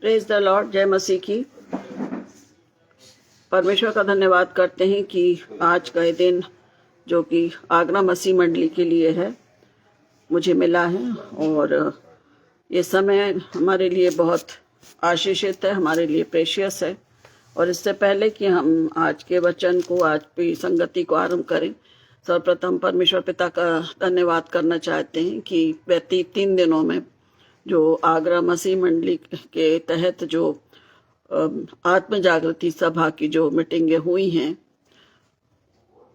Praise the Lord. जय मसीह की। परमेश्वर का धन्यवाद करते हैं कि आज का ये दिन जो कि आगरा मसीह मंडली के लिए है मुझे मिला है, और ये समय हमारे लिए बहुत आशीषित है, हमारे लिए प्रेशियस है। और इससे पहले कि हम आज के वचन को, आज की संगति को आरंभ करें, सर्वप्रथम परमेश्वर पिता का धन्यवाद करना चाहते हैं कि व्यतीत 3 दिनों में जो आगरा मसीह मंडली के तहत जो आत्म जागृति सभा की जो मीटिंगें हुई हैं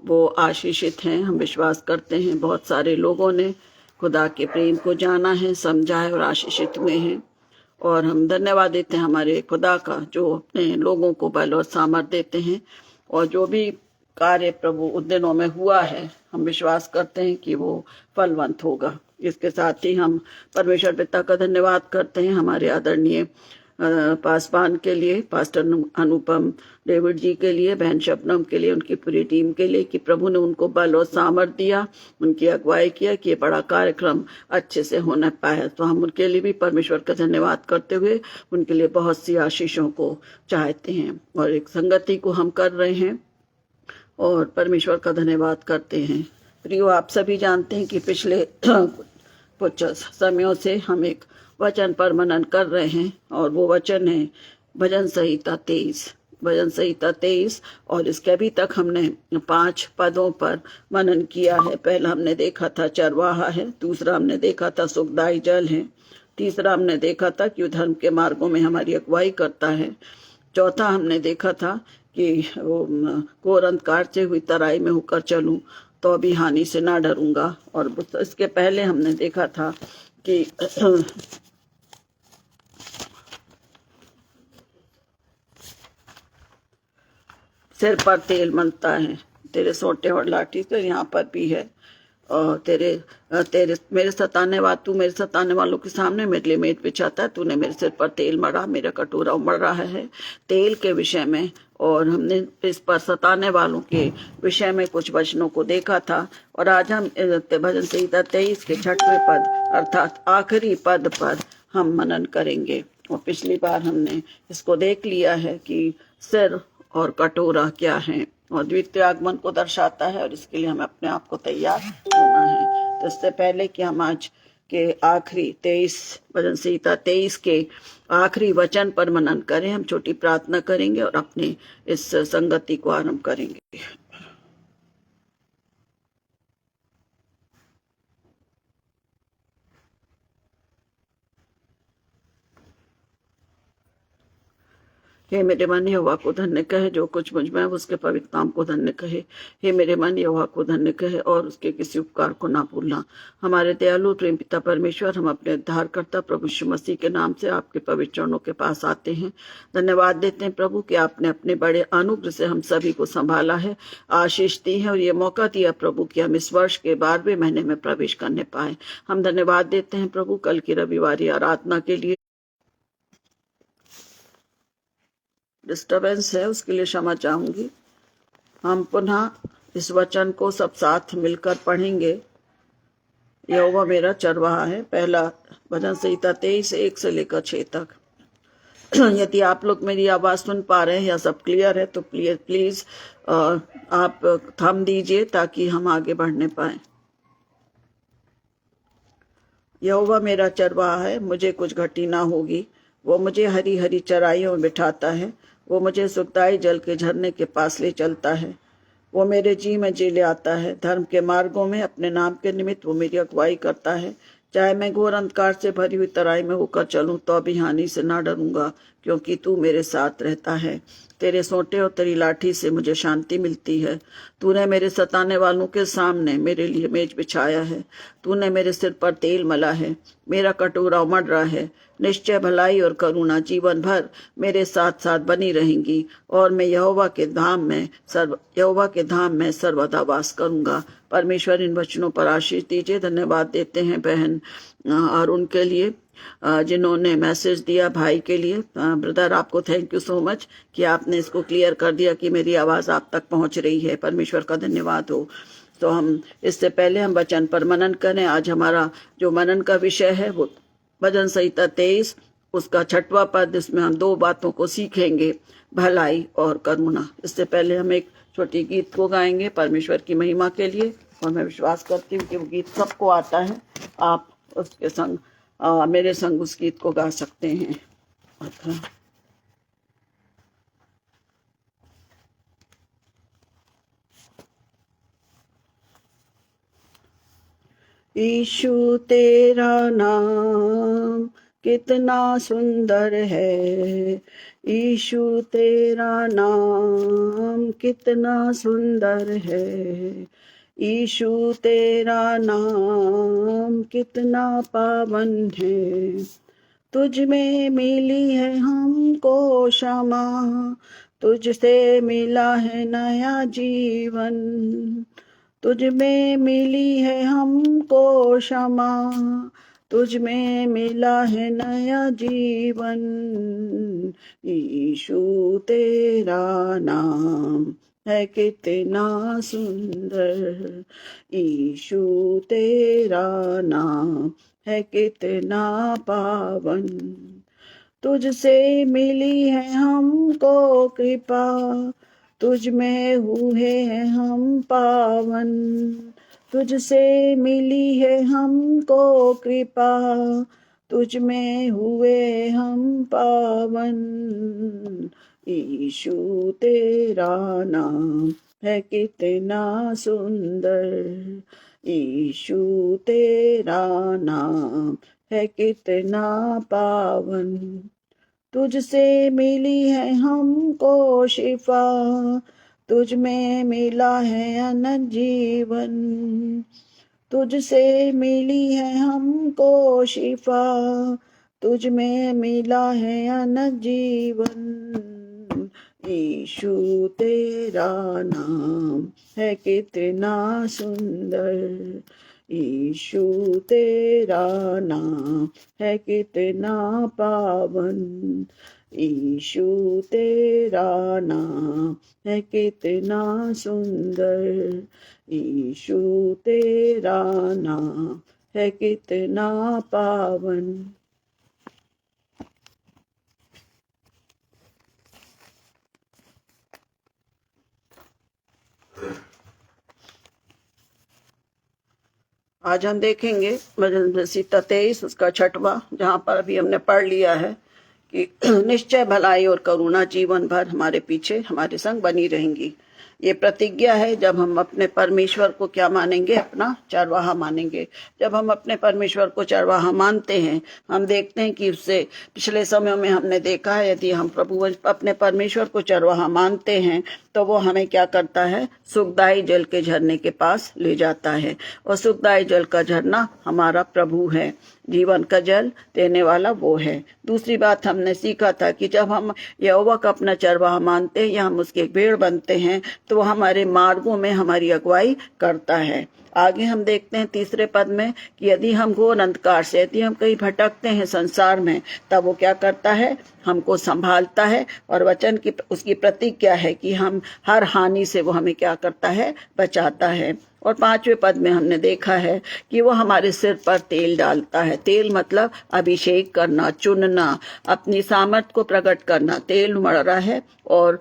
वो आशीषित हैं। हम विश्वास करते हैं बहुत सारे लोगों ने खुदा के प्रेम को जाना है, समझा है और आशीषित हुए हैं। और हम धन्यवाद देते हैं हमारे खुदा का जो अपने लोगों को बल और सामर्थ देते हैं। और जो भी कार्य प्रभु उन दिनों में हुआ है हम विश्वास करते हैं कि वो फलवंत होगा। इसके साथ ही हम परमेश्वर पिता का धन्यवाद करते हैं हमारे आदरणीय पासवान के लिए, पास्टर अनुपम डेविड जी के लिए, बहन शबनम के लिए, उनकी पूरी टीम के लिए कि प्रभु ने उनको बल और सामर्थ दिया, उनकी अगुवाई किया कि ये बड़ा कार्यक्रम अच्छे से होना पाया। तो हम उनके लिए भी परमेश्वर का धन्यवाद करते हुए उनके लिए बहुत सी आशीषों को चाहते हैं। और एक संगति को हम कर रहे हैं और परमेश्वर का धन्यवाद करते हैं। प्रियो, आप सभी जानते हैं कि पिछले कुछ समयों से हम एक वचन पर मनन कर रहे हैं और वो वचन है भजन संहिता 23। और इसके अभी तक हमने 5 पदों पर मनन किया है। पहला हमने देखा था चरवाहा है, दूसरा हमने देखा था सुखदाई जल है, तीसरा हमने देखा था कि धर्म के मार्गों में हमारी अगुवाई करता है, चौथा हमने देखा था कि वो घोर अंधकार से हुई तराई में होकर चलूं तो भी हानि से ना डरूंगा। और इसके पहले हमने देखा था कि सिर पर तेल मनता है तेरे सोटे और लाठी। तो यहाँ पर भी है और तेरे मेरे सताने वालों के सामने मेरे लिए मेज बिछाता है, तूने मेरे सिर पर तेल मरा, मेरा कटोरा उमड़ रहा है तेल के विषय में। और हमने इस पर सताने वालों के विषय में कुछ वचनों को देखा था। और आज हम भजन संहिता 23 के 6वें पद अर्थात आखिरी पद पर हम मनन करेंगे। और पिछली बार हमने इसको देख लिया है कि सिर और कटोरा क्या है और द्वितीय आगमन को दर्शाता है, और इसके लिए हमें अपने आप को तैयार होना है। तो इससे पहले कि हम आज के आखिरी 23 भजन संहिता 23 के आखिरी वचन पर मनन करें, हम छोटी प्रार्थना करेंगे और अपनी इस संगति को आरंभ करेंगे। हे मेरे मन यहोवा को धन्य कहे, जो कुछ मुझ में उसके पवित्र नाम को धन्य कहे। हे मेरे मन यहोवा को धन्य कहे और उसके किसी उपकार को ना भूलना। हमारे दयालु प्रेम पिता परमेश्वर, हम अपने उद्धारकर्ता प्रभु यीशु मसीह के नाम से आपके पवित्र चरणों के पास आते हैं। धन्यवाद देते हैं प्रभु कि आपने अपने बड़े अनुग्रह से हम सभी को संभाला है, आशीष दी है और ये मौका दिया प्रभु कि हम इस वर्ष के 12वें महीने में प्रवेश करने पाए। हम धन्यवाद देते हैं प्रभु कल की रविवारी आराधना के लिए डिस्टर्बेंस है, उसके लिए क्षमा चाहूंगी। हम पुनः इस वचन को सब साथ मिलकर पढ़ेंगे। यहोवा मेरा चरवाहा है, पहला भजन संहिता 23:1 से लेकर 6 तक। यदि आप लोग मेरी आवाज सुन पा रहे हैं या सब क्लियर है तो प्लीज आप थम दीजिए ताकि हम आगे बढ़ने पाए। यहोवा मेरा चरवाहा है, मुझे कुछ घटी ना होगी। वो मुझे हरी हरी चराइयों में बिठाता है, वो मुझे सुखदाई जल के झरने के पास ले चलता है। वो मेरे जी में जी ले आता है, धर्म के मार्गों में अपने नाम के निमित्त वो मेरी अगुवाई करता है। चाहे मैं घोर अंधकार से भरी हुई तराई में होकर चलूं तो भी हानि से ना डरूंगा, क्योंकि तू मेरे साथ रहता है। तेरे सोंटे और तेरी लाठी से मुझे शांति मिलती है। तूने मेरे सताने वालों के सामने मेरे लिए मेज बिछाया है। तूने मेरे सिर पर तेल मला है, मेरा कटोरा उमड़ रहा है। निश्चय भलाई और करुणा जीवन भर मेरे साथ साथ बनी रहेंगी और मैं यहोवा के धाम में सर्वदा वास करूंगा। परमेश्वर इन वचनों पर आशीष दीजिए। धन्यवाद देते हैं बहन और उनके लिए जिन्होंने मैसेज दिया, भाई के लिए। ब्रदर, आपको थैंक यू सो मच कि आपने इसको क्लियर कर दिया कि मेरी आवाज आप तक पहुंच रही है। परमेश्वर का धन्यवाद हो। तो हम इससे पहले हम वचन पर मनन करें। आज हमारा जो मनन का विषय है वो भजन संहिता 23 उसका 6वां पद, इसमें हम 2 बातों को सीखेंगे, भलाई और करुणा। इससे पहले हम एक छोटी गीत को गाएंगे परमेश्वर की महिमा के लिए, और मैं विश्वास करती हूँ कि वो गीत सबको आता है। आप उसके संग मेरे संग उस गीत को गा सकते हैं। यीशु तेरा नाम कितना सुंदर है, यीशु तेरा नाम कितना सुंदर है, यीशु तेरा नाम कितना पावन है। तुझ में मिली है हमको क्षमा, तुझसे मिला है नया जीवन, तुझ में मिली है हमको क्षमा, तुझ में मिला है नया जीवन। यीशु तेरा नाम है कितना सुंदर, यीशु तेरा नाम है कितना पावन, तुझसे मिली है हमको कृपा, तुझ में हुए हैं हम पावन, तुझसे मिली है हमको कृपा, तुझ में हुए हम पावन। यीशु तेरा नाम है कितना सुंदर, यीशु तेरा नाम है कितना पावन, तुझसे मिली है हमको शिफा, तुझ में मिला है अनंत जीवन, तुझसे मिली है हमको शिफा, तुझ में मिला है अनंत जीवन। यीशु तेरा नाम है कितना सुंदर, यीशु तेरा नाम है कितना पावन, यीशु तेरा नाम है कितना सुंदर, यीशु तेरा नाम है कितना पावन। आज हम देखेंगे भजन संहिता 23 उसका 6वां, जहाँ पर अभी हमने पढ़ लिया है कि निश्चय भलाई और करुणा जीवन भर हमारे पीछे हमारे संग बनी रहेंगी। ये प्रतिज्ञा है जब हम अपने परमेश्वर को क्या मानेंगे, अपना चरवाहा मानेंगे। जब हम अपने परमेश्वर को चरवाहा मानते हैं, हम देखते हैं कि उससे पिछले समयों में हमने देखा है, यदि हम अपने परमेश्वर को चरवाहा मानते हैं तो वो हमें क्या करता है, सुखदायी जल के झरने के पास ले जाता है। और सुखदायी जल का झरना हमारा प्रभु है, जीवन का जल देने वाला वो है। दूसरी बात हमने सीखा था कि जब हम यहोवा का अपना चरवाहा मानते हैं या हम उसके भेड़ बनते हैं तो वो हमारे मार्गों में हमारी अगुवाई करता है। आगे हम देखते हैं 3 पद में कि यदि हम घोर अंधकार से, यदि हम कहीं भटकते हैं संसार में, तब वो क्या करता है, हमको संभालता है। और वचन की उसकी प्रतिज्ञा है कि हम हर हानि से वो हमें क्या करता है, बचाता है। और 5वें पद में हमने देखा है कि वो हमारे सिर पर तेल डालता है। तेल मतलब अभिषेक करना, चुनना, अपनी सामर्थ को प्रकट करना। तेल उमड़ रहा है और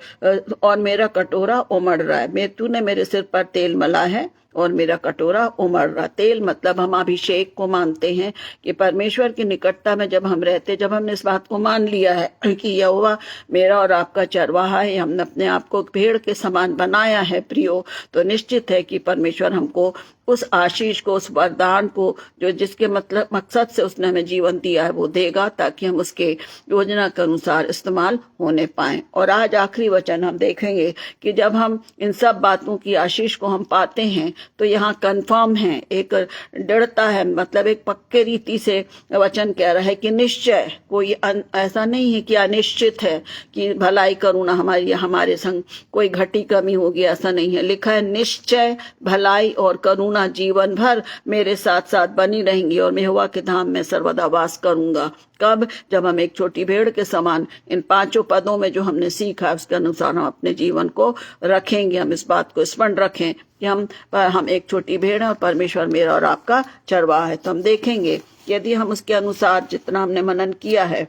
मेरा कटोरा उमड़ रहा है, तूने मेरे सिर पर तेल मला है और मेरा कटोरा उमड़ रहा। तेल मतलब हम अभिषेक को मानते हैं कि परमेश्वर की निकटता में जब हम रहते, जब हमने इस बात को मान लिया है कि यहोवा मेरा और आपका चरवाहा है, हमने अपने आप को भेड़ के समान बनाया है प्रियो, तो निश्चित है कि परमेश्वर हमको उस आशीष को, उस वरदान को, जो जिसके मतलब मकसद से उसने हमें जीवन दिया है, वो देगा ताकि हम उसके योजना के अनुसार इस्तेमाल होने पाएं। और आज आखिरी वचन हम देखेंगे कि जब हम इन सब बातों की आशीष को हम पाते हैं तो यहाँ कंफर्म है, एक दृढ़ता है, मतलब एक पक्के रीति से वचन कह रहा है कि निश्चय, कोई ऐसा नहीं है कि अनिश्चित है कि भलाई करुणा हमारे संग कोई घटी कमी होगी, ऐसा नहीं है। लिखा है निश्चय भलाई और करुणा जीवन भर मेरे साथ साथ बनी रहेंगी और मैं यहोवा के धाम में सर्वदा वास करूंगा। कब? जब हम एक छोटी भेड़ के समान इन 5 पदों में जो हमने सीखा उसके अनुसार हम अपने जीवन को रखेंगे। हम इस बात को स्मरण रखें कि हम एक छोटी भेड़ हैं और परमेश्वर मेरा और आपका चरवाहा है। तो हम देखेंगे यदि हम उसके अनुसार जितना हमने मनन किया है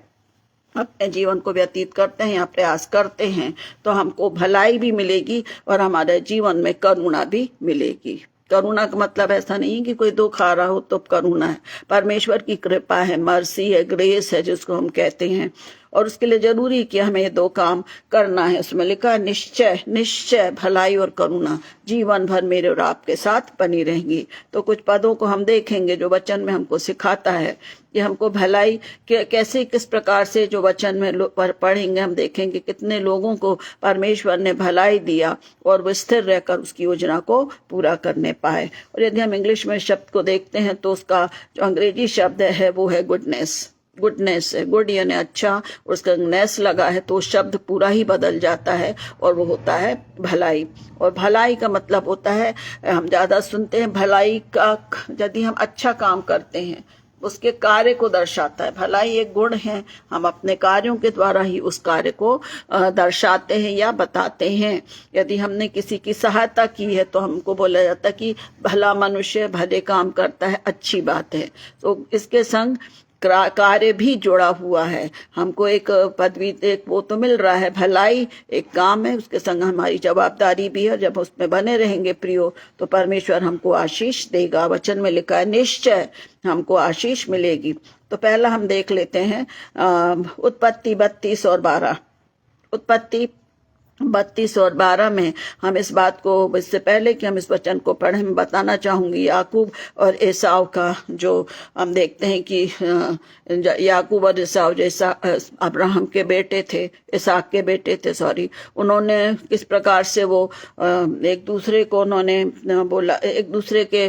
अपने जीवन को व्यतीत करते हैं या प्रयास करते हैं तो हमको भलाई भी मिलेगी और हमारे जीवन में करुणा भी मिलेगी। करुणा का मतलब ऐसा नहीं है कि कोई दुख आ रहा हो तो करुणा है, परमेश्वर की कृपा है, मर्सी है, ग्रेस है जिसको हम कहते हैं। और उसके लिए जरूरी कि हमें ये दो काम करना है। उसमें लिखा है निश्चय, निश्चय भलाई और करुणा जीवन भर मेरे और आपके साथ बनी रहेंगी। तो कुछ पदों को हम देखेंगे जो वचन में हमको सिखाता है कि हमको भलाई कैसे, किस प्रकार से जो वचन में पढ़ेंगे हम देखेंगे कितने लोगों को परमेश्वर ने भलाई दिया और वो स्थिर रहकर उसकी योजना को पूरा करने पाए। और यदि हम इंग्लिश में शब्द को देखते हैं तो उसका जो अंग्रेजी शब्द है वो है गुडनेस। गुडनेस है, गुड यानी अच्छा, उसका नेस लगा है तो शब्द पूरा ही बदल जाता है और वो होता है भलाई। और भलाई का मतलब होता है, हम ज्यादा सुनते हैं भलाई का, यदि हम अच्छा काम करते हैं उसके कार्य को दर्शाता है। भलाई एक गुण है, हम अपने कार्यों के द्वारा ही उस कार्य को दर्शाते हैं या बताते हैं। यदि हमने किसी की सहायता की है तो हमको बोला जाता है कि भला मनुष्य भले काम करता है, अच्छी बात है। तो इसके संग कार्य भी जुड़ा हुआ है। हमको एक पदवी, एक वो तो मिल रहा है, भलाई एक काम है, उसके संग हमारी जवाबदारी भी है। जब उसमें बने रहेंगे प्रियो तो परमेश्वर हमको आशीष देगा। वचन में लिखा है निश्चय हमको आशीष मिलेगी। तो पहला हम देख लेते हैं उत्पत्ति 32 और 12। उत्पत्ति 32 और 12 में हम इस बात को, इससे पहले कि हम इस वचन को पढ़ें, मैं बताना चाहूंगी याकूब और एसाव का, जो हम देखते हैं कि याकूब और एसाव जैसा अब्राहम के बेटे थे, इसहाक के बेटे थे, सॉरी, उन्होंने किस प्रकार से वो एक दूसरे को उन्होंने बोला, एक दूसरे के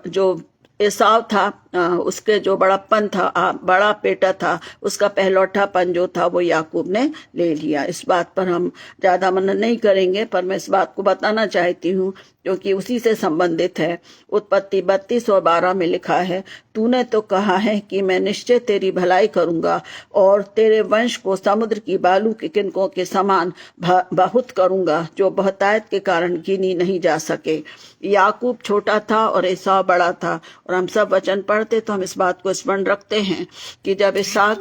जो एसाव था उसके जो बड़प्पन था, बड़ा बेटा था, उसका पहलौठापन जो था वो याकूब ने ले लिया। इस बात पर हम ज्यादा मनन नहीं करेंगे, पर मैं इस बात को बताना चाहती हूँ क्योंकि उसी से संबंधित है। उत्पत्ति 32 और 12 में लिखा है, तूने तो कहा है कि मैं निश्चय तेरी भलाई करूंगा और तेरे वंश को समुद्र की बालू के किनकों के समान बहुत करूंगा, जो बहुतायत के कारण गिनी नहीं जा सके। याकूब छोटा था और एसाव बड़ा था। और हम सब वचन पढ़ते तो हम इस बात को स्मरण रखते हैं कि जब इसहाक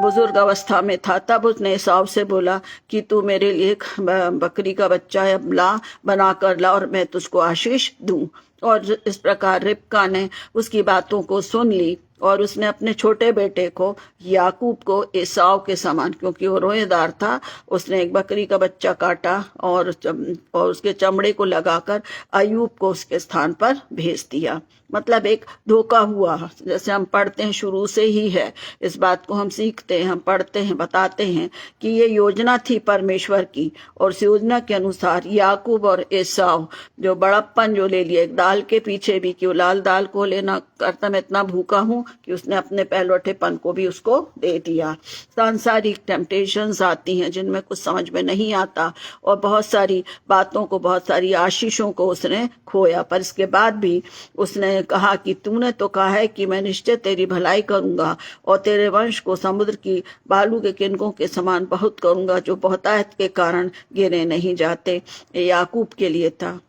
बुजुर्ग अवस्था में था तब उसने एसाव से बोला कि तू मेरे लिए एक बकरी का बच्चा ला, बना कर ला और मैं तुझको आशीष दूं। और इस प्रकार रिबका ने उसकी बातों को सुन ली और उसने अपने छोटे बेटे को याकूब को एसाव के समान, क्योंकि वो रोएदार था, उसने एक बकरी का बच्चा काटा और उसके चमड़े को लगाकर अयूब को उसके स्थान पर भेज दिया। मतलब एक धोखा हुआ, जैसे हम पढ़ते हैं शुरू से ही है, इस बात को हम सीखते हैं, हम पढ़ते हैं, बताते हैं कि ये योजना थी परमेश्वर की। और उस योजना के अनुसार याकूब और एसाव जो बड़प्पन जो ले लिया, एक दाल के पीछे भी कि वो लाल दाल को लेना करता, मैं इतना भूखा हूं कि उसने अपने पहलौठेपन को भी उसको दे दिया। सांसारिक टेम्पटेशंस आती हैं जिनमें कुछ समझ में नहीं आता और बहुत सारी बातों को, बहुत सारी आशीषों को उसने खोया। पर इसके बाद भी उसने कहा कि तूने तो कहा है कि मैं निश्चय तेरी भलाई करूंगा और तेरे वंश को समुद्र की बालू के किनकों के समान बहुत करूंगा, जो बहुतायत के कारण गिने नहीं जाते। ये याकूब के लिए था,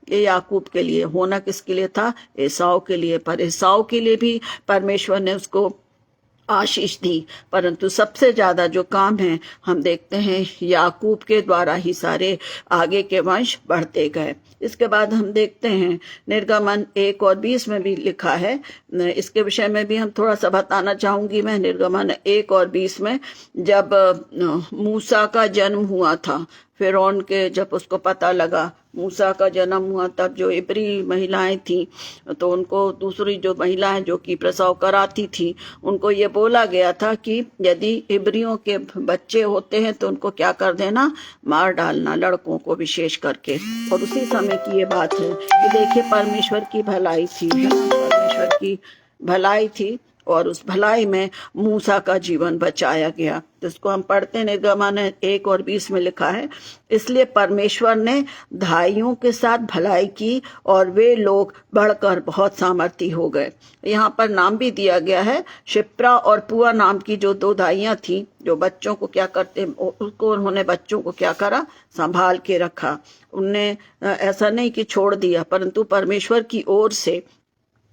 ये याकूब के लिए। होना किसके लिए था? एसाव के लिए। पर एसाव के लिए भी परमेश्वर ने उसको आशीष दी, परंतु सबसे ज्यादा जो काम है हम देखते हैं याकूब के द्वारा ही सारे आगे के वंश बढ़ते गए। इसके बाद हम देखते हैं निर्गमन 1 और 20 में भी लिखा है, इसके विषय में भी हम थोड़ा सा बताना चाहूंगी मैं। निर्गमन 1 और 20 में जब मूसा का जन्म हुआ था, फिरौन के जब उसको पता लगा मूसा का जन्म हुआ, तब जो इब्री महिलाएं थी तो उनको, दूसरी जो महिलाएं जो कि प्रसव कराती थी, उनको ये बोला गया था कि यदि इब्रियों के बच्चे होते हैं तो उनको क्या कर देना, मार डालना, लड़कों को विशेष करके। और उसी समय की ये बात है कि देखिए परमेश्वर की भलाई थी, परमेश्वर की भलाई थी और उस भलाई में मूसा का जीवन बचाया गया, जिसको हम पढ़ते हैं निर्गमन 1 और 20 में लिखा है, इसलिए परमेश्वर ने धाइयों के साथ भलाई की और वे लोग बढ़कर बहुत सामर्थी हो गए। यहाँ पर नाम भी दिया गया है, शिप्रा और पुआ नाम की जो 2 धाइयां थी, जो बच्चों को क्या करते, उसको उन्होंने बच्चों को क्या करा, संभाल के रखा। उनने ऐसा नहीं कि छोड़ दिया, परंतु परमेश्वर की ओर से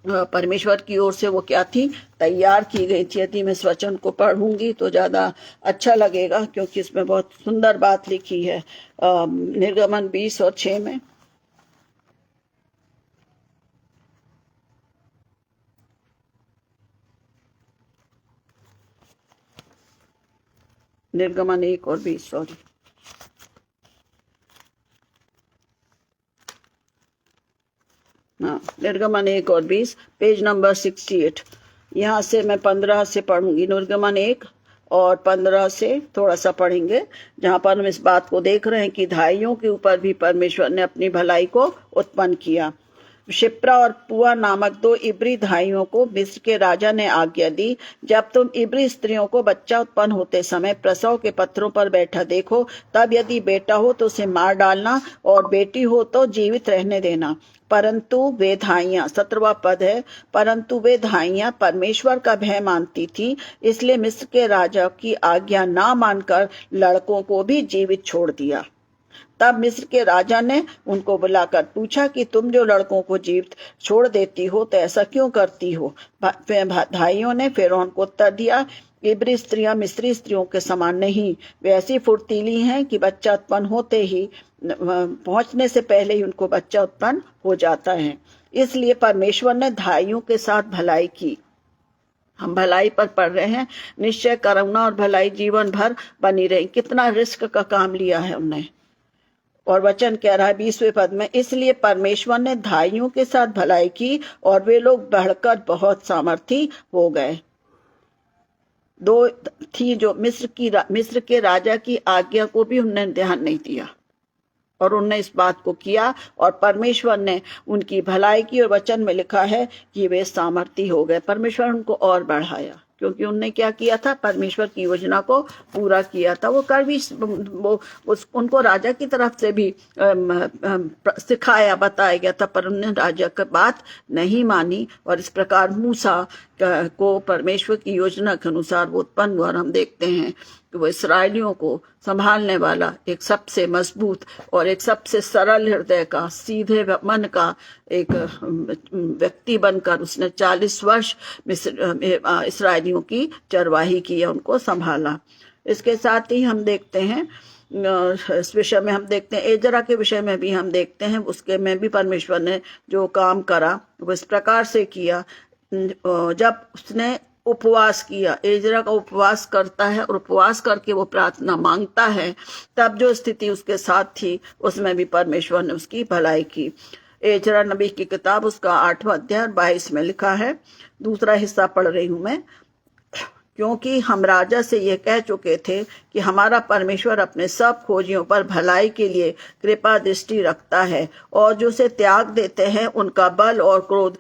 परमेश्वर की ओर से वो क्या थी, तैयार की गई थी। यदि मैं इस वचन को पढ़ूंगी तो ज़्यादा अच्छा लगेगा, क्योंकि इसमें बहुत सुंदर बात लिखी है। निर्गमन 20 और 6 में, निर्गमन 1 और 20, सॉरी, हाँ, निर्गमन 1 और 20, पेज नंबर 68। यहाँ से मैं 15 से पढ़ूंगी। निर्गमन 1 और 15 से थोड़ा सा पढ़ेंगे, जहाँ पर हम इस बात को देख रहे हैं कि धाइयों के ऊपर भी परमेश्वर ने अपनी भलाई को उत्पन्न किया। शिप्रा और पुआ नामक 2 इब्री धाइयों को मिस्र के राजा ने आज्ञा दी, जब तुम इब्री स्त्रियों को बच्चा उत्पन्न होते समय प्रसव के पत्थरों पर बैठा देखो, तब यदि बेटा हो तो उसे मार डालना और बेटी हो तो जीवित रहने देना। परंतु वे धाइयां, 17वां पद है, परंतु वे धाइयां परमेश्वर का भय मानती थी, इसलिए मिस्र के राजा की आज्ञा ना मानकर लड़कों को भी जीवित छोड़ दिया। तब मिस्र के राजा ने उनको बुलाकर पूछा कि तुम जो लड़कों को जीवित छोड़ देती हो तो ऐसा क्यों करती हो? भाइयों ने फिरौन को उत्तर दिया, इब्री स्त्रियां मिस्री स्त्रियों के समान नहीं, वे ऐसी फुर्तीली हैं कि बच्चा उत्पन्न होते ही, पहुंचने से पहले ही उनको बच्चा उत्पन्न हो जाता है। इसलिए परमेश्वर ने धाइयों के साथ भलाई की। हम भलाई पर पढ़ रहे हैं, निश्चय करुणा और भलाई जीवन भर बनी रही। कितना रिस्क का काम लिया है उन्हें। और वचन कह रहा है 20वें पद में, इसलिए परमेश्वर ने धाइयों के साथ भलाई की और वे लोग बढ़कर बहुत सामर्थी हो गए। 2 थी जो मिस्र के राजा की आज्ञा को भी उन्होंने ध्यान नहीं दिया और उन्होंने इस बात को किया, और परमेश्वर ने उनकी भलाई की। और वचन में लिखा है कि वे सामर्थी हो गए। परमेश्वर उनको और बढ़ाया, क्योंकि उनने क्या किया था, परमेश्वर की योजना को पूरा किया था। वो कर भी उनको राजा की तरफ से भी सिखाया, बताया गया था, पर उन्होंने राजा की बात नहीं मानी। और इस प्रकार मूसा को परमेश्वर की योजना के अनुसार वो उत्पन्न हुआ। और हम देखते हैं कि वो इसराइलियों को संभालने वाला एक सबसे मजबूत और एक सबसे सरल हृदय का, सीधे मन का एक व्यक्ति बनकर उसने 40 वर्ष इसराइलियों की चरवाही की, उनको संभाला। इसके साथ ही हम देखते हैं, इस विषय में हम देखते हैं, एजरा के विषय में भी हम देखते हैं, उसके में भी परमेश्वर ने जो काम करा वो इस प्रकार से किया। जब उसने उपवास किया, एजरा का उपवास करता है और उपवास करके वो प्रार्थना मांगता है, तब जो स्थिति उसके साथ थी उसमें भी परमेश्वर ने उसकी भलाई की। एजरा नबी की किताब, उसका 8वां अध्याय 22 में लिखा है। दूसरा हिस्सा पढ़ रही हूं मैं। क्योंकि हम राजा से ये कह चुके थे कि हमारा परमेश्वर अपने सब खोजियों पर भलाई के लिए कृपा दृष्टि रखता है, और जो उसे त्याग देते हैं उनका बल और क्रोध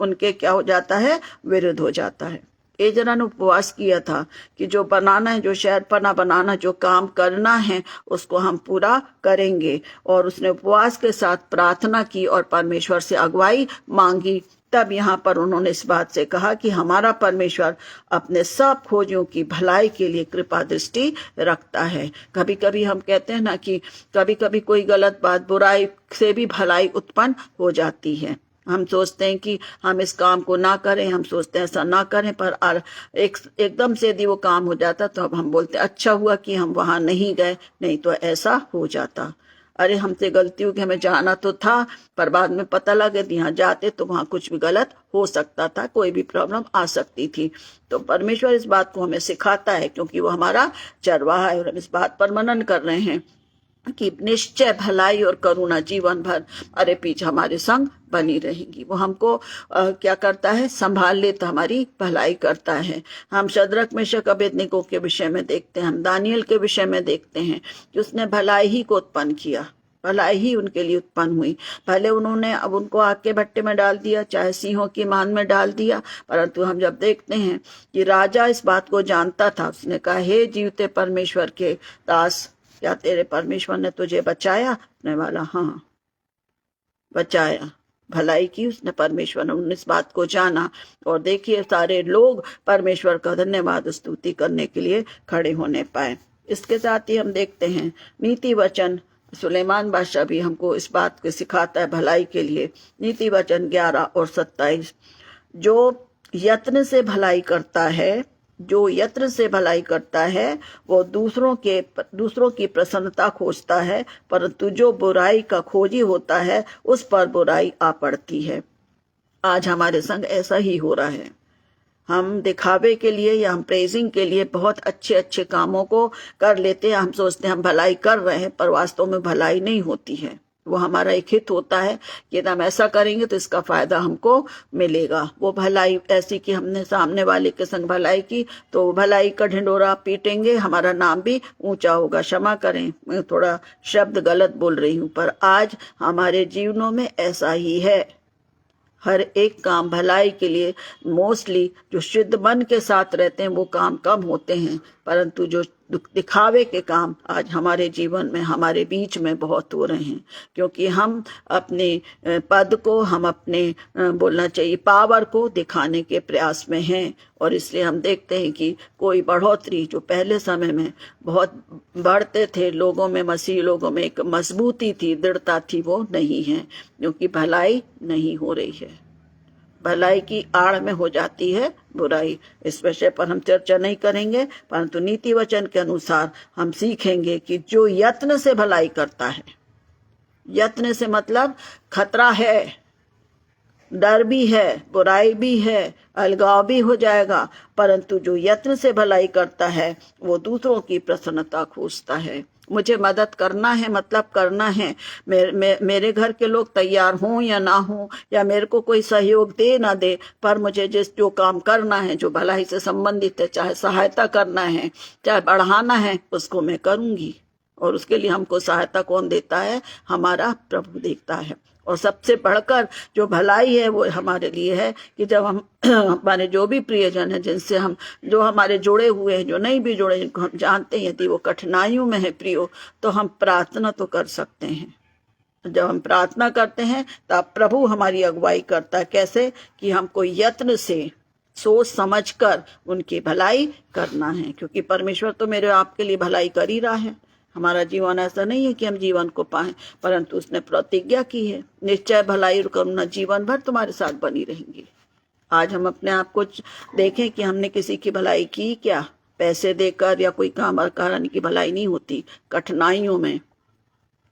उनके क्या हो जाता है, विरुद्ध हो जाता है। एजरा ने उपवास किया था कि जो बनाना है, जो शहरपना बनाना, जो काम करना है, उसको हम पूरा करेंगे। और उसने उपवास के साथ प्रार्थना की और परमेश्वर से अगुवाई मांगी। तब यहाँ पर उन्होंने इस बात से कहा कि हमारा परमेश्वर अपने सब खोजियों की भलाई के लिए कृपा दृष्टि रखता है। कभी कभी हम कहते हैं ना कि कभी कभी कोई गलत बात, बुराई से भी भलाई उत्पन्न हो जाती है। हम सोचते हैं कि हम इस काम को ना करें, हम सोचते हैं ऐसा ना करें, पर एकदम से यदि वो काम हो जाता तो अब हम बोलते अच्छा हुआ कि हम वहां नहीं गए, नहीं तो ऐसा हो जाता। अरे हमसे गलती हो गई, हमें जाना तो था, पर बाद में पता लगा कि यहाँ जाते तो वहां कुछ भी गलत हो सकता था, कोई भी प्रॉब्लम आ सकती थी। तो परमेश्वर इस बात को हमें सिखाता है, क्योंकि वो हमारा चरवाहा है। और हम इस बात पर मनन कर रहे हैं कि निश्चय भलाई और करुणा जीवन भर अरे पीछे हमारे संग बनी रहेंगी। वो हमको क्या करता है, संभाल लेता, हमारी भलाई करता है। हम शद्रक मेशक अबेदनिगो के विषय में देखते हैं, हम दानियल के विषय में देखते हैं कि उसने भलाई ही को उत्पन्न किया, भलाई ही उनके लिए उत्पन्न हुई। पहले उन्होंने अब उनको आग के भट्टे में डाल दिया, चाहे सिंहों की मान में डाल दिया, परंतु हम जब देखते हैं कि राजा इस बात को जानता था, उसने कहा हे जीवते परमेश्वर के दास, क्या तेरे परमेश्वर ने तुझे बचाया? ने वाला हाँ, बचाया, भलाई की उसने परमेश्वर ने। उन्होंने इस बात को जाना और देखिए सारे लोग परमेश्वर का धन्यवाद स्तुति करने के लिए खड़े होने पाए। इसके साथ ही हम देखते हैं नीति वचन सुलेमान बादशाह भी हमको इस बात को सिखाता है भलाई के लिए। नीति वचन 11 और 27, जो यत्न से भलाई करता है, जो यत्न से भलाई करता है वो दूसरों की प्रसन्नता खोजता है, परंतु जो बुराई का खोजी होता है उस पर बुराई आ पड़ती है। आज हमारे संग ऐसा ही हो रहा है। हम दिखावे के लिए या हम प्रेजिंग के लिए बहुत अच्छे अच्छे कामों को कर लेते हैं। हम सोचते हैं हम भलाई कर रहे हैं, पर वास्तव में भलाई नहीं होती है। वो हमारा एक हित होता है कि हम ऐसा करेंगे तो इसका फायदा हमको मिलेगा। वो भलाई ऐसी कि हमने सामने वाले के संग भलाई की तो भलाई का ढिंडोरा पीटेंगे, हमारा नाम भी ऊंचा होगा। क्षमा करें, मैं थोड़ा शब्द गलत बोल रही हूँ, पर आज हमारे जीवनों में ऐसा ही है। हर एक काम भलाई के लिए मोस्टली जो शुद्ध मन के साथ रहते हैं वो काम कम होते हैं, परंतु जो दिखावे के काम आज हमारे जीवन में हमारे बीच में बहुत हो रहे हैं, क्योंकि हम अपने पद को, हम अपने बोलना चाहिए पावर को दिखाने के प्रयास में हैं। और इसलिए हम देखते हैं कि कोई बढ़ोतरी जो पहले समय में बहुत बढ़ते थे लोगों में, मसीह लोगों में एक मजबूती थी, दृढ़ता थी, वो नहीं है, क्योंकि भलाई नहीं हो रही है। भलाई की आड़ में हो जाती है बुराई। इस विषय पर हम चर्चा नहीं करेंगे, परंतु नीति वचन के अनुसार हम सीखेंगे कि जो यत्न से भलाई करता है, यत्न से मतलब खतरा है, डर भी है, बुराई भी है, अलगाव भी हो जाएगा, परंतु जो यत्न से भलाई करता है वो दूसरों की प्रसन्नता खोजता है। मुझे मदद करना है, मतलब करना है। मेरे घर के लोग तैयार हों या ना हों, या मेरे को कोई सहयोग दे ना दे, पर मुझे जो काम करना है, जो भलाई से संबंधित है, चाहे सहायता करना है, चाहे बढ़ाना है, उसको मैं करूंगी। और उसके लिए हमको सहायता कौन देता है? हमारा प्रभु देता है। और सबसे बढ़कर जो भलाई है वो हमारे लिए है कि जब हम हमारे जो भी प्रियजन है, जिनसे हम जो हमारे जुड़े हुए हैं, जो नहीं भी जुड़े, जिनको हम जानते हैं यदि वो कठिनाइयों में है प्रियो, तो हम प्रार्थना तो कर सकते हैं। जब हम प्रार्थना करते हैं तब प्रभु हमारी अगुवाई करता है। कैसे? कि हमको यत्न से सोच समझकर उनकी भलाई करना है, क्योंकि परमेश्वर तो मेरे आपके लिए भलाई कर ही रहा है। हमारा जीवन ऐसा नहीं है कि हम जीवन को पाएं, परंतु उसने प्रतिज्ञा की है, निश्चय भलाई और करुणा जीवन भर तुम्हारे साथ बनी रहेंगी। आज हम अपने आप को देखें कि हमने किसी की भलाई की क्या? पैसे देकर या कोई काम कारण की भलाई नहीं होती। कठिनाइयों में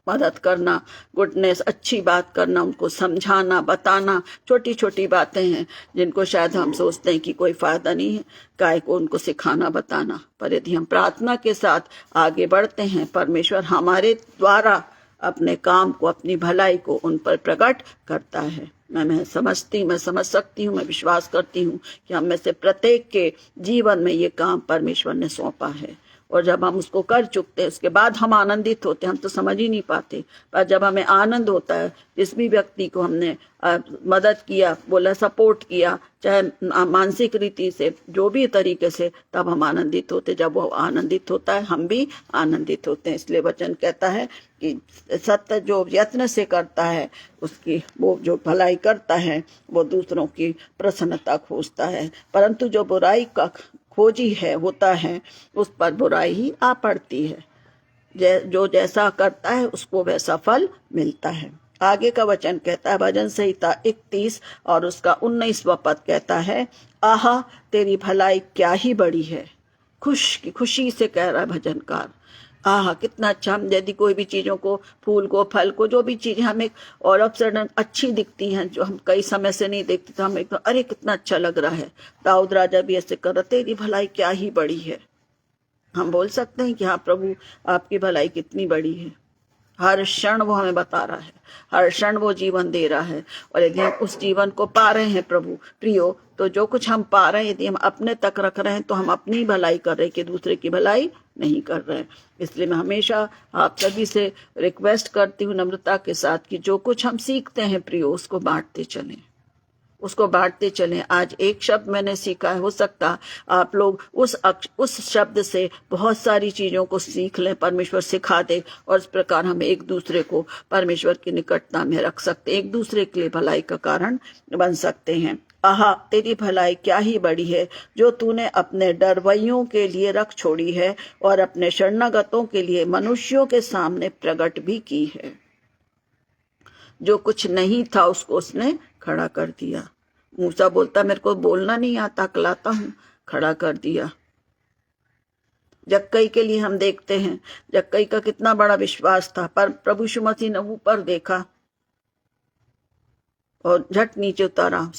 मदद करना, गुडनेस, अच्छी बात करना, उनको समझाना, बताना, छोटी छोटी बातें हैं जिनको शायद हम सोचते हैं कि कोई फायदा नहीं है, काय को उनको सिखाना, बताना। पर यदि हम प्रार्थना के साथ आगे बढ़ते हैं, परमेश्वर हमारे द्वारा अपने काम को, अपनी भलाई को उन पर प्रकट करता है। मैं समझ सकती हूँ, मैं विश्वास करती हूँ कि हम में से प्रत्येक के जीवन में ये काम परमेश्वर ने सौंपा है। और जब हम उसको कर चुकते हैं उसके बाद हम आनंदित होते हैं। हम तो समझ ही नहीं पाते, पर जब हमें आनंद होता है, जिस भी व्यक्ति को हमने मदद किया, बोला सपोर्ट किया, चाहे मानसिक रीति से, जो भी तरीके से, तब हम आनंदित होते। जब वो आनंदित होता है हम भी आनंदित होते हैं। इसलिए वचन कहता है कि सत्य जो यत्न से करता है उसकी, वो जो भलाई करता है वो दूसरों की प्रसन्नता खोजता है, परंतु जो बुराई का खोजी है होता है उस पर बुराई ही आ पड़ती है। जो जैसा करता है उसको वैसा फल मिलता है। आगे का वचन कहता है, भजन संहिता 31 और उसका 19वां पद कहता है, आहा तेरी भलाई क्या ही बड़ी है। खुशी से कह रहा है भजनकार, आहा कितना अच्छा। हम यदि कोई भी चीजों को, फूल को, फल को, जो भी चीजें हमें और ऑफ सडन अच्छी दिखती हैं, जो हम कई समय से नहीं देखते, तो हम एकदम अरे कितना अच्छा लग रहा है। दाऊद राजा भी ऐसे कर रहे, तेरी भलाई क्या ही बड़ी है। हम बोल सकते हैं कि हाँ प्रभु आपकी भलाई कितनी बड़ी है। हर क्षण वो हमें बता रहा है, हर क्षण वो जीवन दे रहा है। और यदि हम उस जीवन को पा रहे हैं प्रभु प्रियो, तो जो कुछ हम पा रहे हैं यदि हम अपने तक रख रहे हैं तो हम अपनी भलाई कर रहे हैं कि दूसरे की भलाई नहीं कर रहे हैं। इसलिए मैं हमेशा आप सभी से रिक्वेस्ट करती हूँ नम्रता के साथ कि जो कुछ हम सीखते हैं प्रियो उसको बांटते चलें, उसको बांटते चलें। आज एक शब्द मैंने सीखा है, हो सकता आप लोग उस शब्द से बहुत सारी चीजों को सीख लें, परमेश्वर सिखा दे, और इस प्रकार हम एक दूसरे को परमेश्वर की निकटता में रख सकते, एक दूसरे के लिए भलाई का कारण बन सकते हैं। आहा तेरी भलाई क्या ही बड़ी है जो तूने अपने डरवैयों के लिए रख छोड़ी है और अपने शरणागतों के लिए मनुष्यों के सामने प्रकट भी की है। जो कुछ नहीं था उसको उसने खड़ा कर दिया। मूसा बोलता मेरे को बोलना नहीं आता, अकलाता हूं, खड़ा कर दिया। जक्कई के लिए हम देखते हैं, जक्कई का कितना बड़ा विश्वास था, पर प्रभु यीशु मसीह ने ऊपर देखा और झट नीचे उतारा।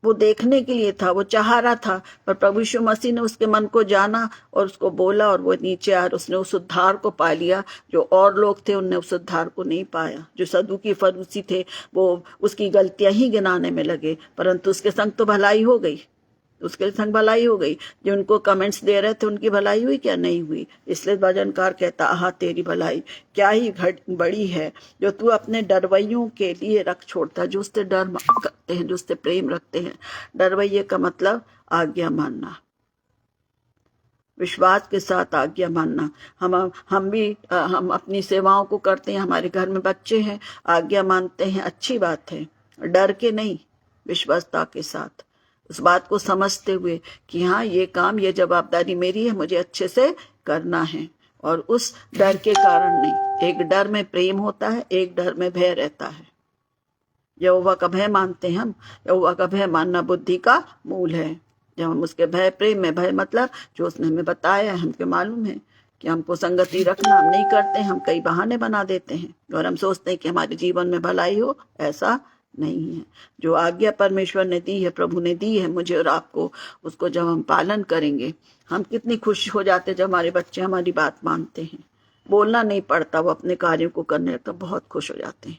वो देखने के लिए था, वो चाह रहा था, पर प्रभु यीशु मसीह ने उसके मन को जाना और उसको बोला और वो नीचे आया। उसने उस उद्धार को पा लिया जो और लोग थे उनने उस उद्धार को नहीं पाया। जो सदूकी फरीसी थे वो उसकी गलतियां ही गिनाने में लगे, परंतु उसके संग तो भलाई हो गई, उसके संग भलाई हो गई। जो उनको कमेंट्स दे रहे थे उनकी भलाई हुई क्या? नहीं हुई। इसलिए भजनकार कहता आहा तेरी भलाई क्या ही बड़ी है जो तू अपने डरवैयों के लिए रख छोड़ता, जो उससे डर करते हैं, जो उससे प्रेम रखते हैं। डरवैये का मतलब आज्ञा मानना, विश्वास के साथ आज्ञा मानना। हम अपनी सेवाओं को करते हैं, हमारे घर में बच्चे हैं, आज्ञा मानते हैं, अच्छी बात है, डर के नहीं, विश्वासता के साथ, उस बात को समझते हुए कि हाँ ये काम, ये जवाबदारी मेरी है, मुझे अच्छे से करना है। और उस डर के कारण नहीं, एक डर में प्रेम होता है, एक डर में भय रहता है। यहोवा का भय मानते हैं हम, यहोवा का भय मानना बुद्धि का मूल है। जब हम उसके भय, प्रेम में भय मतलब जो उसने हमें बताया है, हमको मालूम है कि हमको संगति रखना हम नहीं करते, हम कई बहाने बना देते हैं और हम सोचते हैं कि हमारे जीवन में भलाई हो, ऐसा नहीं है। जो आज्ञा परमेश्वर ने दी है, प्रभु ने दी है मुझे और आपको, उसको जब हम पालन करेंगे, हम कितनी खुश हो जाते हैं जब हमारे बच्चे हमारी बात मानते हैं। बोलना नहीं पड़ता, वो अपने कार्यों को करने लगता, बहुत खुश हो जाते हैं।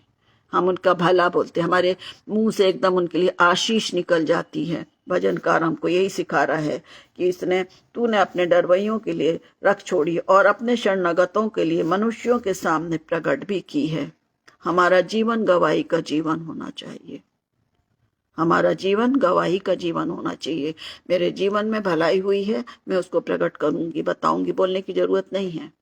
हम उनका भला बोलते हैं, हमारे मुंह से एकदम उनके लिए आशीष निकल जाती है। भजनकार हमको यही सिखा रहा है कि इसने तूने अपने डरवैयों के लिए रख छोड़ी और अपने शरणागतों के लिए मनुष्यों के सामने प्रकट भी की है। हमारा जीवन गवाही का जीवन होना चाहिए, हमारा जीवन गवाही का जीवन होना चाहिए। मेरे जीवन में भलाई हुई है, मैं उसको प्रकट करूंगी, बताऊंगी, बोलने की जरूरत नहीं है।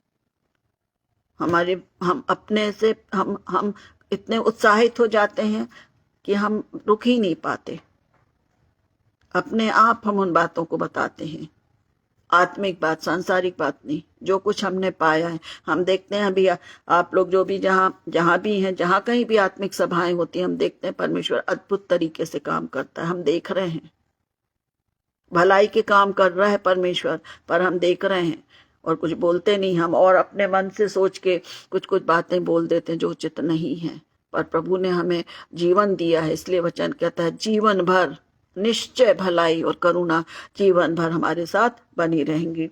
हम अपने से हम इतने उत्साहित हो जाते हैं कि हम रुक ही नहीं पाते, अपने आप हम उन बातों को बताते हैं, आत्मिक बात, सांसारिक बात नहीं, जो कुछ हमने पाया है। हम देखते हैं अभी आप लोग जो भी जहां भी हैं, जहां कहीं भी आत्मिक सभाएं होती हैं, हम देखते हैं परमेश्वर अद्भुत तरीके से काम करता है। हम देख रहे हैं भलाई के काम कर रहा है परमेश्वर, पर हम देख रहे हैं और कुछ बोलते नहीं हम, और अपने मन से सोच के कुछ कुछ बातें बोल देते हैं जो उचित नहीं है। पर प्रभु ने हमें जीवन दिया है, इसलिए वचन कहता है जीवन भर निश्चय भलाई और करुणा जीवन भर हमारे साथ बनी रहेंगी।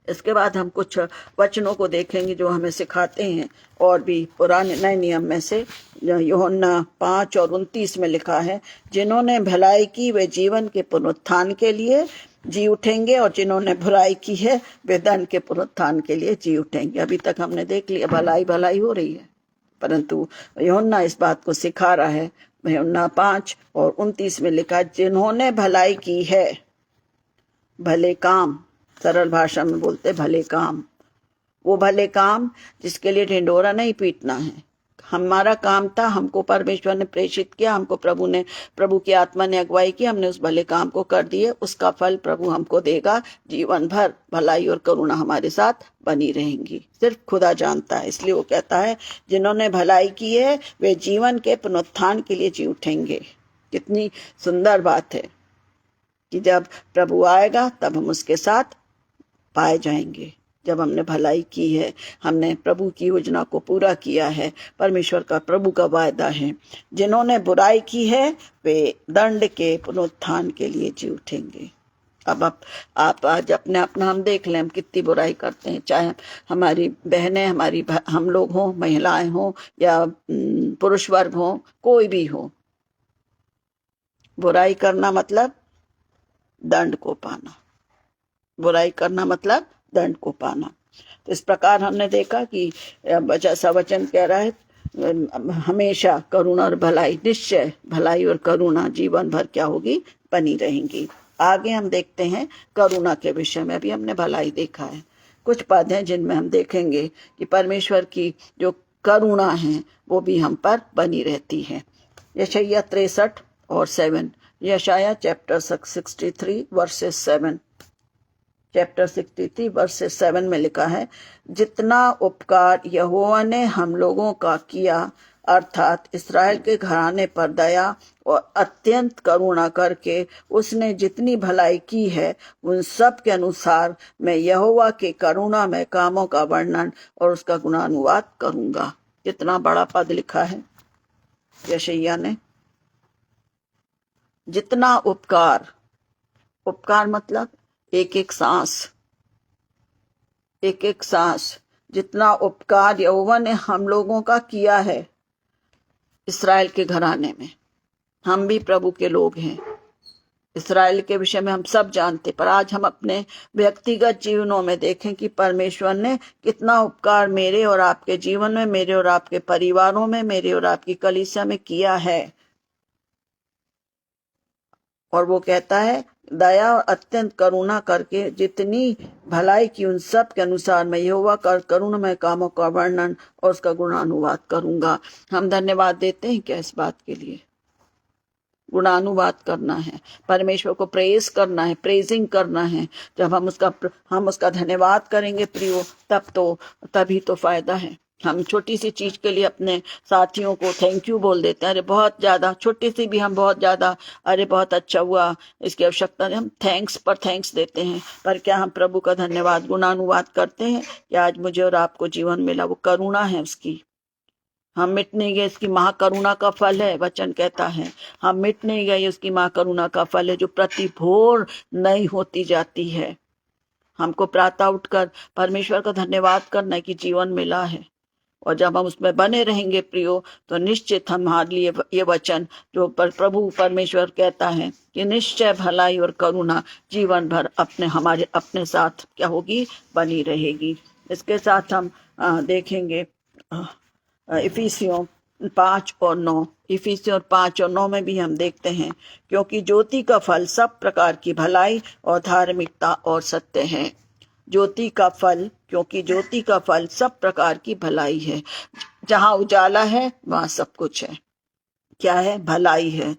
इसके बाद हम कुछ वचनों को देखेंगे जो हमें सिखाते हैं, और भी पुराने नए नियम में से। यूहन्ना 5:29 में लिखा है, जिन्होंने भलाई की वे जीवन के पुनरुत्थान के लिए जी उठेंगे और जिन्होंने बुराई की है वे दंड के पुनरुत्थान के लिए जी उठेंगे। अभी तक हमने देख लिया भलाई भलाई हो रही है, परंतु यूहन्ना इस बात को सिखा रहा है। यूहन्ना 5:29 में लिखा, जिन्होंने भलाई की है, भले काम, सरल भाषा में बोलते भले काम, वो भले काम जिसके लिए ढिंडोरा नहीं पीटना है। हमारा काम था, हमको परमेश्वर ने प्रेषित किया, हमको प्रभु की आत्मा ने अगुवाई की, हमने उस भले काम को कर दिए, उसका फल प्रभु हमको देगा। जीवन भर भलाई और करुणा हमारे साथ बनी रहेंगी, सिर्फ खुदा जानता है। इसलिए वो कहता है जिन्होंने भलाई की है वे जीवन के पुनरुत्थान के लिए जी उठेंगे। कितनी सुंदर बात है कि जब प्रभु आएगा तब हम उसके साथ पाए जाएंगे। जब हमने भलाई की है, हमने प्रभु की योजना को पूरा किया है, परमेश्वर का, प्रभु का वायदा है। जिन्होंने बुराई की है वे दंड के पुनरुत्थान के लिए जी उठेंगे। अब आप आज अपना हम देख लें, हम कितनी बुराई करते हैं, चाहे हमारी बहनें, हम लोग हों, महिलाएं हों या पुरुष वर्ग हों, कोई भी हो, बुराई करना मतलब दंड को पाना, बुराई करना मतलब दंड को पाना। तो इस प्रकार हमने देखा कि जैसा वचन कह रहा है, हमेशा करुणा और भलाई, निश्चय भलाई और करुणा जीवन भर क्या होगी, बनी रहेंगी। आगे हम देखते हैं करुणा के विषय में। अभी हमने भलाई देखा है, कुछ पद हैं जिनमें हम देखेंगे कि परमेश्वर की जो करुणा है वो भी हम पर बनी रहती है। यशायाह 63 और 7। यशाया चैप्टर 63 वर्सेस 7, चैप्टर 63 वर्सेस 7 में लिखा है, जितना उपकार यहोवा ने हम लोगों का किया, अर्थात इसराइल के घराने पर दया और अत्यंत करुणा करके उसने जितनी भलाई की है, उन सब के अनुसार मैं यहोवा के करुणा में कामों का वर्णन और उसका गुणानुवाद करूंगा। कितना बड़ा पद लिखा है यशायाह ने। जितना उपकार, उपकार मतलब एक एक सांस, एक एक सांस, जितना उपकार यहोवा ने हम लोगों का किया है इसराइल के घराने में। हम भी प्रभु के लोग हैं। इसराइल के विषय में हम सब जानते, पर आज हम अपने व्यक्तिगत जीवनों में देखें कि परमेश्वर ने कितना उपकार मेरे और आपके जीवन में, मेरे और आपके परिवारों में, मेरे और आपकी कलीसिया में किया है। और वो कहता है, दया और अत्यंत करुणा करके जितनी भलाई की उन सब के अनुसार मैं यहोवा का करुणामय कामों का वर्णन और उसका गुणानुवाद करूंगा। हम धन्यवाद देते हैं क्या इस बात के लिए? गुणानुवाद करना है, परमेश्वर को प्रेज करना है, प्रेजिंग करना है। जब हम उसका धन्यवाद करेंगे प्रियो, तभी तो फायदा है। हम छोटी सी चीज के लिए अपने साथियों को थैंक यू बोल देते हैं, अरे बहुत ज्यादा छोटी सी भी हम बहुत ज्यादा, अरे बहुत अच्छा हुआ, इसकी आवश्यकता नहीं, हम थैंक्स पर थैंक्स देते हैं। पर क्या हम प्रभु का धन्यवाद गुणानुवाद करते हैं कि आज मुझे और आपको जीवन मिला? वो करुणा है उसकी, हम मिट नहीं गए, इसकी महाकरुणा का फल है। वचन कहता है हम मिट नहीं गए, उसकी महाकरुणा का फल है जो प्रति भोर नई होती जाती है। हमको प्रातः उठकर परमेश्वर का धन्यवाद करना है कि जीवन मिला है। और जब हम उसमें बने रहेंगे प्रियो, तो निश्चित हमारे लिए ये वचन जो प्रभु परमेश्वर कहता है कि निश्चय भलाई और करुणा जीवन भर हमारे अपने साथ क्या होगी? बनी रहेगी। इसके साथ हम देखेंगे इफिसियों 5 और 9। इफिसियों 5 और 9 में भी हम देखते हैं, क्योंकि ज्योति का फल सब प्रकार की भलाई और धार्मिकता और सत्य है। ज्योति का फल, क्योंकि ज्योति का फल सब प्रकार की भलाई है। जहां उजाला है वहां सब कुछ है। क्या है? भलाई है।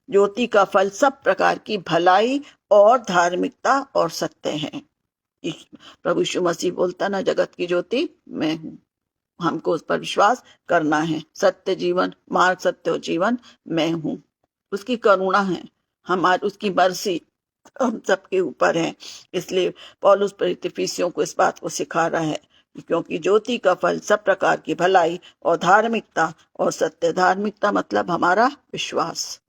ज्योति का फल सब प्रकार की भलाई और धार्मिकता और सत्य है। प्रभु यीशु मसीह बोलता ना, जगत की ज्योति मैं हूं। हमको उस पर विश्वास करना है। सत्य जीवन, मार्ग, सत्य और जीवन मैं हूं। उसकी करुणा है, हमारी उसकी मर्सी हम सबके ऊपर है। इसलिए पौलुस प्रेरित इफिसियों को इस बात को सिखा रहा है, क्योंकि ज्योति का फल सब प्रकार की भलाई और धार्मिकता और सत्य। धार्मिकता मतलब हमारा विश्वास।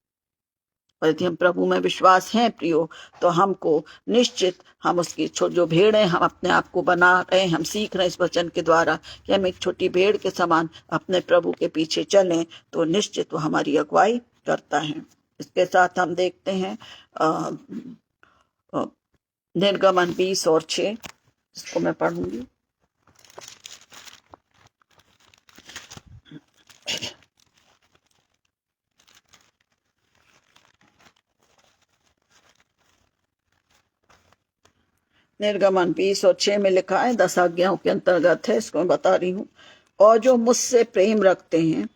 और यदि हम प्रभु में विश्वास हैं प्रियो, तो हमको निश्चित, हम उसकी जो भेड़ है, हम अपने आप को बना रहे, हम सीख रहे हैं इस वचन के द्वारा कि हम एक छोटी भेड़ के समान अपने प्रभु के पीछे चलें, तो निश्चित वो हमारी अगुवाई करता है। इसके साथ हम देखते हैं निर्गमन 20 और 6, जिसको मैं पढ़ूंगी। निर्गमन 20 और 6 में लिखा है, 10 आज्ञाओं के अंतर्गत है, इसको मैं बता रही हूँ। और जो मुझसे प्रेम रखते हैं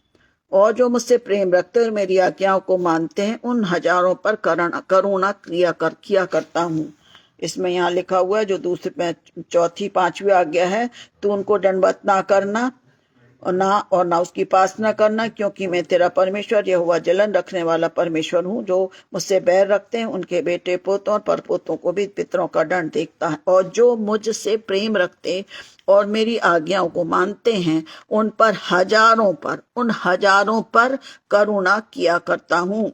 और मेरी आज्ञाओं को मानते हैं, उन हजारों पर करुणा किया करता हूँ। इसमें यहाँ लिखा हुआ है, जो दूसरी 4थी 5वीं आज्ञा है, तो उनको दंडवत ना करना और ना उसकी उपासना करना, क्योंकि मैं तेरा परमेश्वर यहोवा जलन रखने वाला परमेश्वर हूँ। जो मुझसे बैर रखते हैं उनके बेटे पोतों और परपोतों को भी पितरों का दंड देखता है। और जो मुझसे प्रेम रखते और मेरी आज्ञाओं को मानते हैं, उन हजारों पर करुणा किया करता हूँ।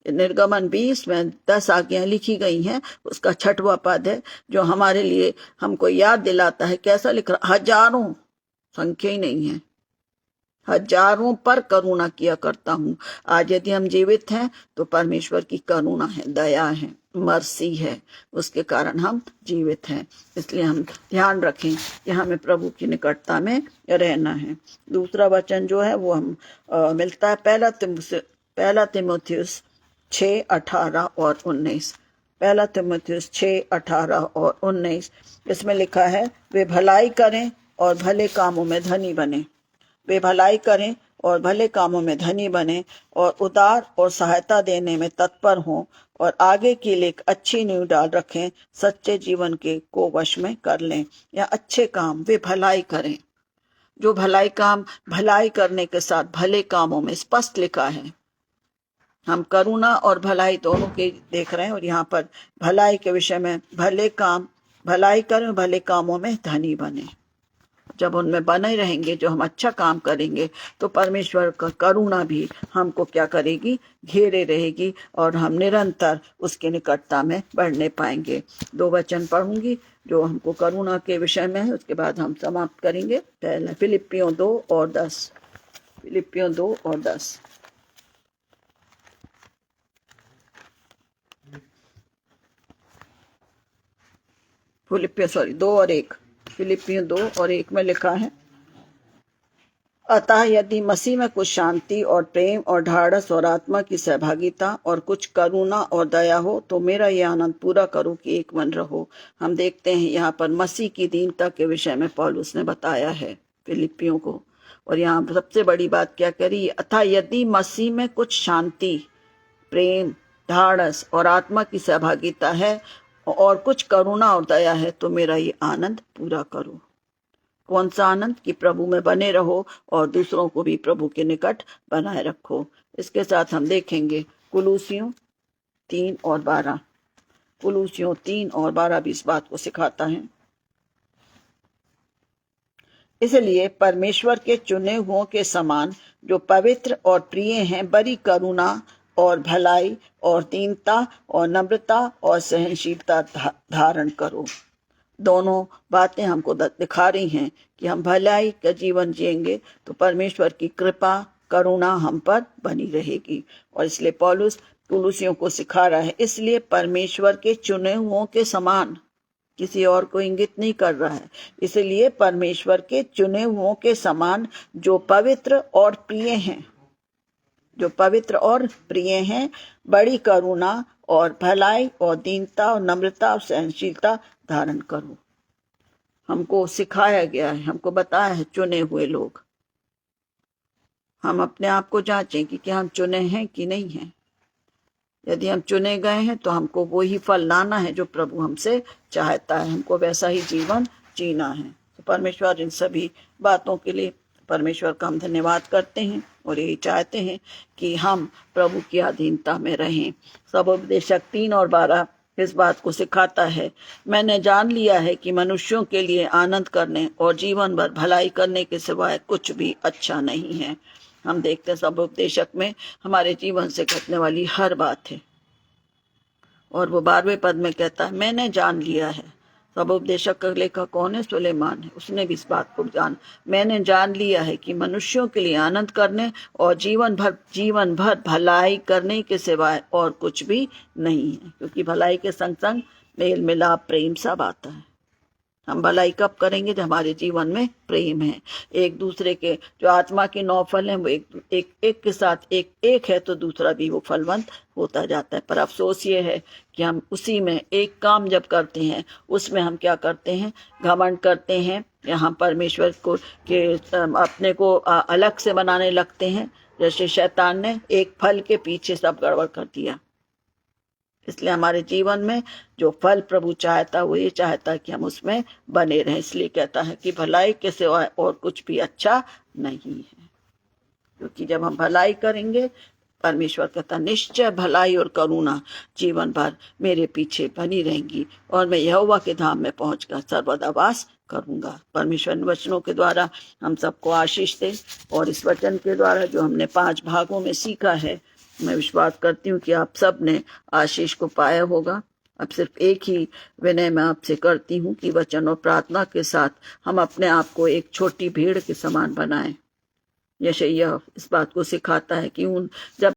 निर्गमन 20 में 10 आज्ञाएं लिखी गई हैं, उसका 6वां पद है जो हमारे लिए हमको याद दिलाता है। कैसा लिख रहा? हजारों, संख्या ही नहीं है, हजारों पर करुणा किया करता हूँ। आज यदि हम जीवित हैं तो परमेश्वर की करुणा है, दया है, मर्सी है, उसके कारण हम जीवित हैं। इसलिए हम ध्यान रखें कि हमें प्रभु की निकटता में रहना है। दूसरा वचन जो है वो हम मिलता है पहला तीमुथियुस 6:18 और 19। पहला तीमुथियुस 6:18 और 19, इसमें लिखा है, वे भलाई करें और भले कामों में धनी बने। वे भलाई करें और भले कामों में धनी बने और उदार और सहायता देने में तत्पर हों और आगे के लिए एक अच्छी नींव डाल रखें, सच्चे जीवन के को वश में कर लें। या अच्छे काम वे भलाई करें। जो भलाई काम भलाई करने के साथ भले कामों में स्पष्ट लिखा है। हम करुणा और भलाई दोनों के देख रहे हैं और यहाँ पर भलाई के विषय में भले काम भलाई करें, भले कामों में धनी बने। जब उनमें बने रहेंगे, जो हम अच्छा काम करेंगे, तो परमेश्वर का करुणा भी हमको क्या करेगी, घेरे रहेगी और हम निरंतर उसके निकटता में बढ़ने पाएंगे। 2 वचन पढ़ूंगी जो हमको करुणा के विषय में है, उसके बाद हम समाप्त करेंगे। पहले फिलिपियों 2 और 10। फिलिपियों 2 और 10। फिलिपियों 2 और 1। फिलिपियों 2 और 1 में लिखा है, अतः यदि मसीह में कुछ शांति और प्रेम और ढाढ़स और आत्मा की सहभागिता और कुछ करुणा और दया हो, तो मेरा यह आनंद पूरा करो कि एक मन रहो। हम देखते हैं यहाँ पर मसीह की दीनता के विषय में पौलुस ने बताया है फिलिपियों को। और यहाँ सबसे बड़ी बात क्या करी, अतः यदि मसीह में कुछ शांति, प्रेम, ढाढ़स और आत्मा की सहभागिता है और कुछ करुणा और दया है, तो मेरा ये आनंद पूरा करो। कौन सा आनंद? कि प्रभु में बने रहो और दूसरों को भी प्रभु के निकट बनाए रखो। इसके साथ हम देखेंगे कुलूसियों 3 और 12। कुलूसियों 3 और 12 भी इस बात को सिखाता है। इसलिए परमेश्वर के चुने हुओं के समान जो पवित्र और प्रिय हैं, बड़ी करुणा और भलाई और दीनता और नम्रता और सहनशीलता धारण करो। दोनों बातें हमको दिखा रही हैं कि हम भलाई का जीवन जिएंगे तो परमेश्वर की कृपा, करुणा हम पर बनी रहेगी। और इसलिए पौलुस कुलूसियों को सिखा रहा है, इसलिए परमेश्वर के चुने हुओं के समान, किसी और को इंगित नहीं कर रहा है, इसलिए परमेश्वर के चुने हुओं के समान जो पवित्र और प्रिय हैं, जो पवित्र और प्रिय हैं, बड़ी करुणा और भलाई और दीनता और नम्रता और सहनशीलता धारण करो। हमको सिखाया गया है, हमको बताया है, चुने हुए लोग। हम अपने आप को जांचें कि क्या हम चुने हैं कि नहीं हैं। यदि हम चुने गए हैं तो हमको वो ही फल लाना है जो प्रभु हमसे चाहता है, हमको वैसा ही जीवन जीना है। तो परमेश्वर इन सभी बातों के लिए परमेश्वर का हम धन्यवाद करते हैं और यही चाहते हैं कि हम प्रभु की अधीनता में रहें। सबोपदेशक 3 और 12 इस बात को सिखाता है, मैंने जान लिया है कि मनुष्यों के लिए आनंद करने और जीवन भर भलाई करने के सिवाय कुछ भी अच्छा नहीं है। हम देखते हैं सबोपदेशक में हमारे जीवन से घटने वाली हर बात है। और वो 12वें पद में कहता है, मैंने जान लिया है। सबोपदेशक का लेखक कौन है? सुलेमान है। उसने भी इस बात को मैंने जान लिया है कि मनुष्यों के लिए आनंद करने और जीवन भर भलाई करने के सिवाय और कुछ भी नहीं है। क्योंकि भलाई के संग संग मेल मिलाप, प्रेम सब आता है। हम भलाई कब करेंगे? जब हमारे जीवन में प्रेम है, एक दूसरे के जो आत्मा के 9 फल हैं वो एक के साथ एक है, तो दूसरा भी वो फलवंत होता जाता है। पर अफसोस ये है कि हम उसी में एक काम जब करते हैं उसमें हम क्या करते हैं? घमंड करते हैं। यहाँ परमेश्वर को के अपने को अलग से बनाने लगते हैं, जैसे शैतान ने एक फल के पीछे सब गड़बड़ कर दिया। इसलिए हमारे जीवन में जो फल प्रभु चाहता वो ये चाहता कि हम उसमें बने रहें। इसलिए कहता है कि भलाई के सिवाय और कुछ भी अच्छा नहीं है। क्योंकि जब हम भलाई करेंगे, परमेश्वर कहता निश्चय भलाई और करुणा जीवन भर मेरे पीछे बनी रहेंगी और मैं यहोवा के धाम में पहुंचकर सर्वदा वास करूंगा। परमेश्वर वचनों के द्वारा हम सबको आशीष दे और इस वचन के द्वारा जो हमने 5 भागों में सीखा है, मैं विश्वास करती हूँ कि आप सब ने आशीष को पाया होगा। अब सिर्फ एक ही विनय मैं आपसे करती हूँ कि वचन और प्रार्थना के साथ हम अपने आप को एक छोटी भेड़ के समान बनाएं। यशायाह इस बात को सिखाता है कि जब